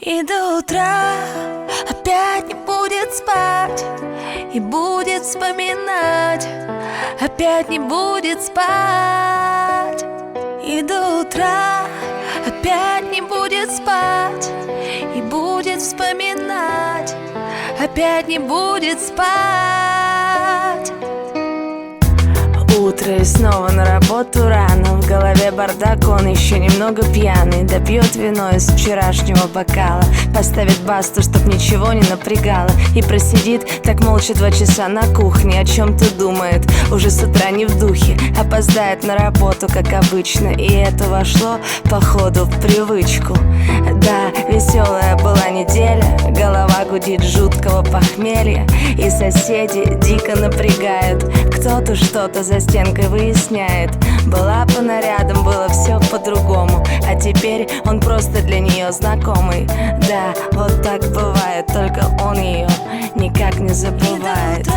И до утра опять не будет спать, и будет вспоминать, опять не будет спать. И до утра опять не будет спать, и будет вспоминать, опять не будет спать. Утро и снова на работу рано. В голове бардак, он еще немного пьяный. Допьет вино из вчерашнего бокала, поставит басту, чтоб ничего не напрягало, и просидит так молча 2 часа на кухне. О чем-то думает, уже с утра не в духе. Опоздает на работу, как обычно, и это вошло, походу, в привычку. Да, веселая была неделя, голова гудит жуткого похмелья, и соседи дико напрягают. Кто-то что-то за стенкой выясняет. Была по нарядам, было все по-другому, а теперь он просто для нее знакомый. Да, вот так бывает, только он ее никак не забывает.